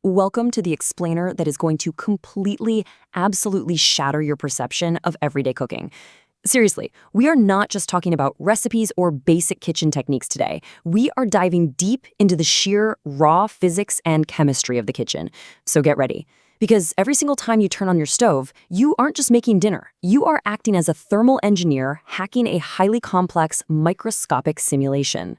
Welcome to the explainer that is going to completely, absolutely shatter your perception of everyday cooking. Seriously, we are not just talking about recipes or basic kitchen techniques today. We are diving deep into the sheer, raw physics and chemistry of the kitchen. So get ready. Because every single time you turn on your stove, you aren't just making dinner. You are acting as a thermal engineer hacking a highly complex microscopic simulation.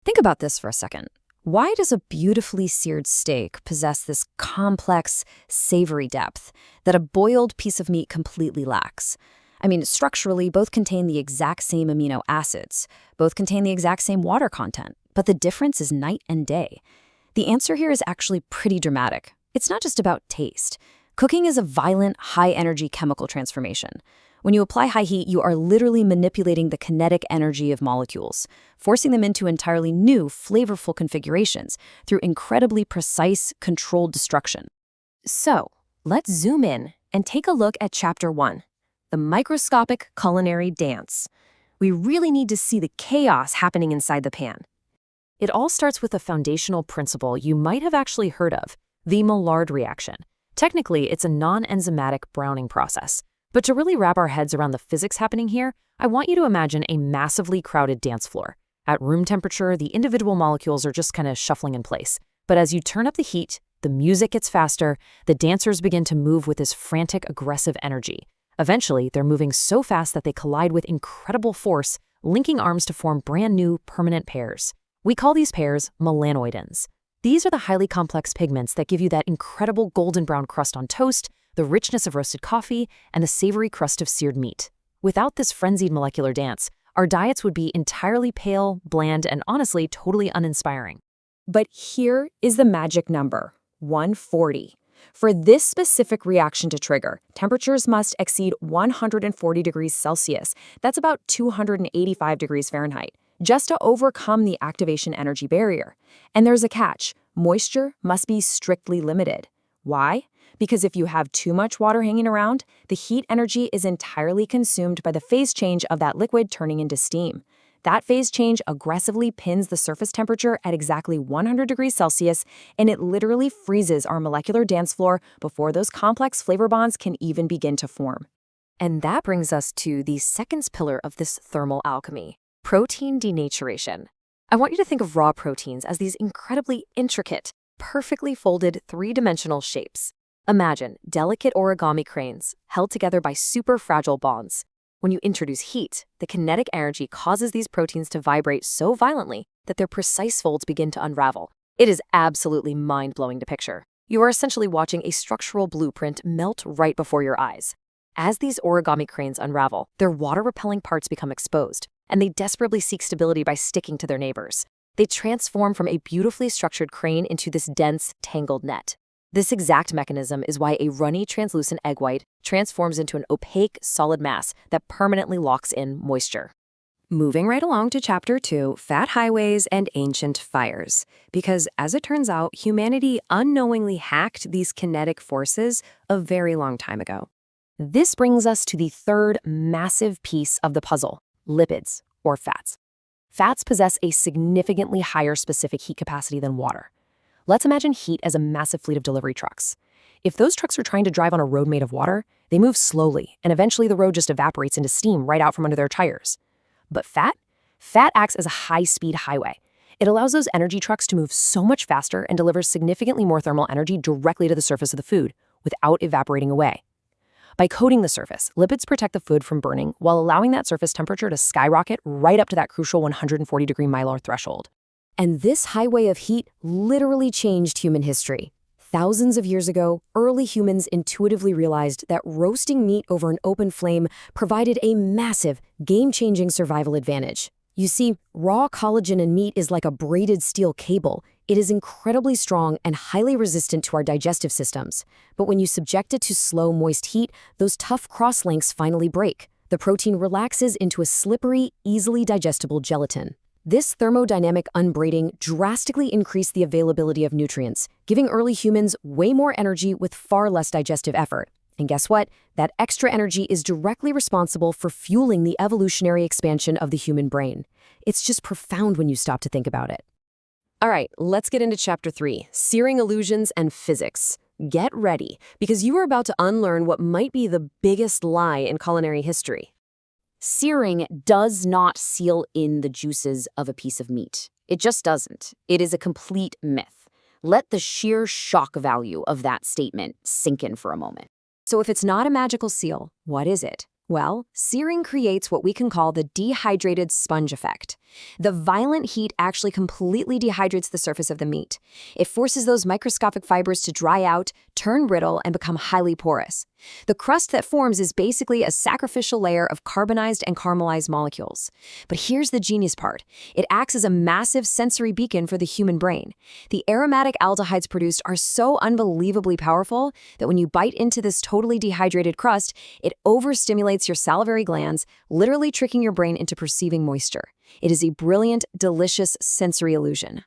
Think about this for a second. Why does a beautifully seared steak possess this complex, savory depth that a boiled piece of meat completely lacks? I mean, structurally, both contain the exact same amino acids, both contain the exact same water content, but the difference is night and day. The answer here is actually pretty dramatic. It's not just about taste. Cooking is a violent, high-energy chemical transformation. When you apply high heat, you are literally manipulating the kinetic energy of molecules, forcing them into entirely new, flavorful configurations through incredibly precise, controlled destruction. So, let's zoom in and take a look at Chapter 1, the microscopic culinary dance. We really need to see the chaos happening inside the pan. It all starts with a foundational principle you might have actually heard of, the Maillard reaction. Technically, it's a non-enzymatic browning process. But to really wrap our heads around the physics happening here, I want you to imagine a massively crowded dance floor. At room temperature, the individual molecules are just kind of shuffling in place. But as you turn up the heat, the music gets faster, the dancers begin to move with this frantic, aggressive energy. Eventually, they're moving so fast that they collide with incredible force, linking arms to form brand new, permanent pairs. We call these pairs melanoidins. These are the highly complex pigments that give you that incredible golden brown crust on toast, the richness of roasted coffee, and the savory crust of seared meat. Without this frenzied molecular dance, our diets would be entirely pale, bland, and honestly totally uninspiring. But here is the magic number, 140. For this specific reaction to trigger, temperatures must exceed 140 degrees Celsius. That's about 285 degrees Fahrenheit, just to overcome the activation energy barrier. And there's a catch. Moisture must be strictly limited. Why? Because if you have too much water hanging around, the heat energy is entirely consumed by the phase change of that liquid turning into steam. That phase change aggressively pins the surface temperature at exactly 100 degrees Celsius, and it literally freezes our molecular dance floor before those complex flavor bonds can even begin to form. And that brings us to the second pillar of this thermal alchemy, protein denaturation. I want you to think of raw proteins as these incredibly intricate, perfectly folded three-dimensional shapes. Imagine delicate origami cranes held together by super fragile bonds. When you introduce heat, the kinetic energy causes these proteins to vibrate so violently that their precise folds begin to unravel. It is absolutely mind-blowing to picture. You are essentially watching a structural blueprint melt right before your eyes. As these origami cranes unravel, their water-repelling parts become exposed, and they desperately seek stability by sticking to their neighbors. They transform from a beautifully structured crane into this dense, tangled net. This exact mechanism is why a runny, translucent egg white transforms into an opaque, solid mass that permanently locks in moisture. Moving right along to Chapter 2, Fat Highways and Ancient Fires. Because as it turns out, humanity unknowingly hacked these kinetic forces a very long time ago. This brings us to the third massive piece of the puzzle, lipids, or fats. Fats possess a significantly higher specific heat capacity than water. Let's imagine heat as a massive fleet of delivery trucks. If those trucks are trying to drive on a road made of water, they move slowly, and eventually the road just evaporates into steam right out from under their tires. But fat acts as a high-speed highway. It allows those energy trucks to move so much faster and delivers significantly more thermal energy directly to the surface of the food, without evaporating away. By coating the surface, lipids protect the food from burning while allowing that surface temperature to skyrocket right up to that crucial 140-degree Maillard threshold. And this highway of heat literally changed human history. Thousands of years ago, early humans intuitively realized that roasting meat over an open flame provided a massive, game-changing survival advantage. You see, raw collagen in meat is like a braided steel cable. It is incredibly strong and highly resistant to our digestive systems. But when you subject it to slow, moist heat, those tough cross-links finally break. The protein relaxes into a slippery, easily digestible gelatin. This thermodynamic unbraiding drastically increased the availability of nutrients, giving early humans way more energy with far less digestive effort. And guess what? That extra energy is directly responsible for fueling the evolutionary expansion of the human brain. It's just profound when you stop to think about it. All right, let's get into Chapter 3, Searing Illusions and Physics. Get ready, because you are about to unlearn what might be the biggest lie in culinary history. Searing does not seal in the juices of a piece of meat. It just doesn't. It is a complete myth. Let the sheer shock value of that statement sink in for a moment. So if it's not a magical seal, what is it? Well, searing creates what we can call the dehydrated sponge effect. The violent heat actually completely dehydrates the surface of the meat. It forces those microscopic fibers to dry out, turn brittle, and become highly porous. The crust that forms is basically a sacrificial layer of carbonized and caramelized molecules. But here's the genius part. It acts as a massive sensory beacon for the human brain. The aromatic aldehydes produced are so unbelievably powerful that when you bite into this totally dehydrated crust, it overstimulates your salivary glands, literally tricking your brain into perceiving moisture. It is a brilliant, delicious sensory illusion.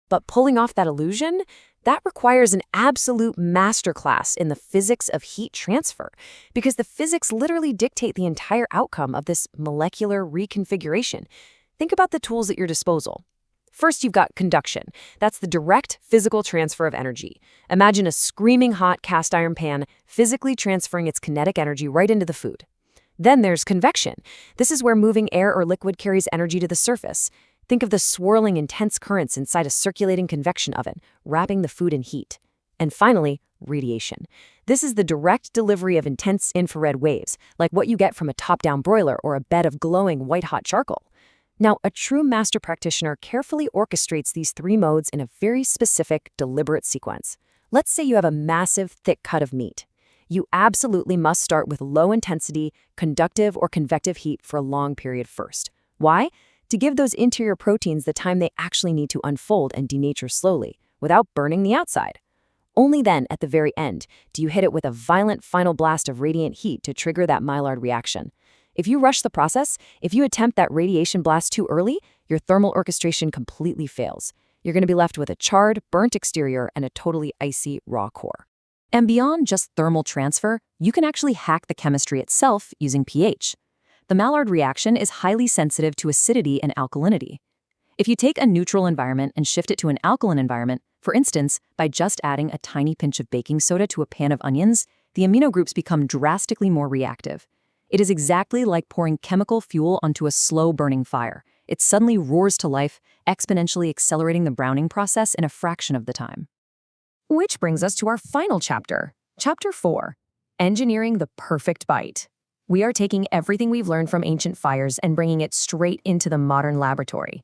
But pulling off that illusion, that requires an absolute masterclass in the physics of heat transfer, because the physics literally dictate the entire outcome of this molecular reconfiguration. Think about the tools at your disposal. First, you've got conduction. That's the direct physical transfer of energy. Imagine a screaming hot cast iron pan physically transferring its kinetic energy right into the food. Then there's convection. This is where moving air or liquid carries energy to the surface. Think of the swirling, intense currents inside a circulating convection oven, wrapping the food in heat. And finally, radiation. This is the direct delivery of intense infrared waves, like what you get from a top-down broiler or a bed of glowing white-hot charcoal. Now, a true master practitioner carefully orchestrates these three modes in a very specific, deliberate sequence. Let's say you have a massive, thick cut of meat. You absolutely must start with low-intensity, conductive or convective heat for a long period first. Why? To give those interior proteins the time they actually need to unfold and denature slowly, without burning the outside. Only then, at the very end, do you hit it with a violent final blast of radiant heat to trigger that Maillard reaction. If you rush the process, if you attempt that radiation blast too early, your thermal orchestration completely fails. You're going to be left with a charred, burnt exterior and a totally icy, raw core. And beyond just thermal transfer, you can actually hack the chemistry itself using pH. The Maillard reaction is highly sensitive to acidity and alkalinity. If you take a neutral environment and shift it to an alkaline environment, for instance, by just adding a tiny pinch of baking soda to a pan of onions, the amino groups become drastically more reactive. It is exactly like pouring chemical fuel onto a slow-burning fire. It suddenly roars to life, exponentially accelerating the browning process in a fraction of the time. Which brings us to our final chapter, Chapter 4, Engineering the Perfect Bite. We are taking everything we've learned from ancient fires and bringing it straight into the modern laboratory.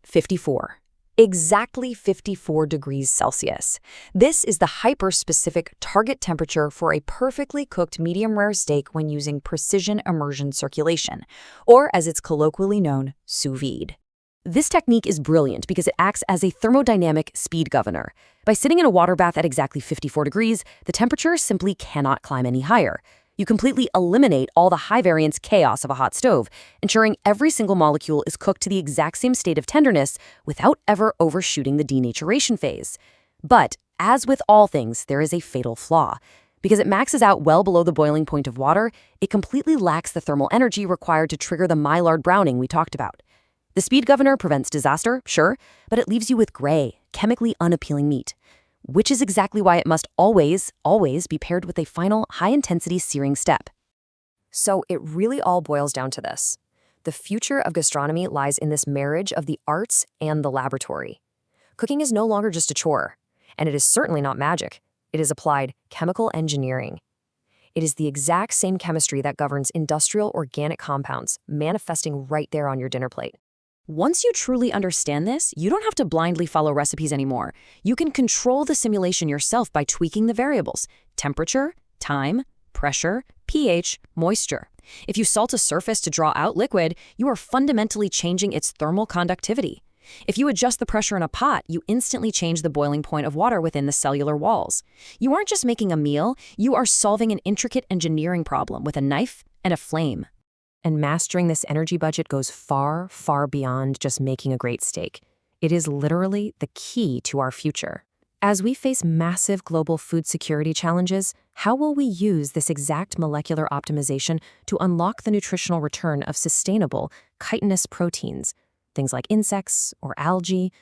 54. Exactly 54 degrees Celsius. This is the hyper-specific target temperature for a perfectly cooked medium-rare steak when using precision immersion circulation, or as it's colloquially known, sous vide. This technique is brilliant because it acts as a thermodynamic speed governor. By sitting in a water bath at exactly 54 degrees, the temperature simply cannot climb any higher. You completely eliminate all the high-variance chaos of a hot stove, ensuring every single molecule is cooked to the exact same state of tenderness without ever overshooting the denaturation phase. But, as with all things, there is a fatal flaw. Because it maxes out well below the boiling point of water, it completely lacks the thermal energy required to trigger the Maillard browning we talked about. The speed governor prevents disaster, sure, but it leaves you with gray, chemically unappealing meat, which is exactly why it must always be paired with a final high-intensity searing step. So it really all boils down to this. The future of gastronomy lies in this marriage of the arts and the laboratory. Cooking is no longer just a chore, and it is certainly not magic. It is applied chemical engineering. It is the exact same chemistry that governs industrial organic compounds, manifesting right there on your dinner plate. Once you truly understand this, you don't have to blindly follow recipes anymore. You can control the simulation yourself by tweaking the variables: temperature, time, pressure, pH, moisture. If you salt a surface to draw out liquid, you are fundamentally changing its thermal conductivity. If you adjust the pressure in a pot, you instantly change the boiling point of water within the cellular walls. You aren't just making a meal, you are solving an intricate engineering problem with a knife and a flame. And mastering this energy budget goes far, far beyond just making a great steak. It is literally the key to our future. As we face massive global food security challenges, how will we use this exact molecular optimization to unlock the nutritional return of sustainable, chitinous proteins, things like insects or algae?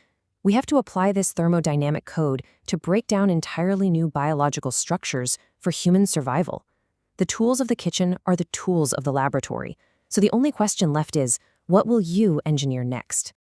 We have to apply this thermodynamic code to break down entirely new biological structures for human survival. The tools of the kitchen are the tools of the laboratory, so the only question left is, what will you engineer next?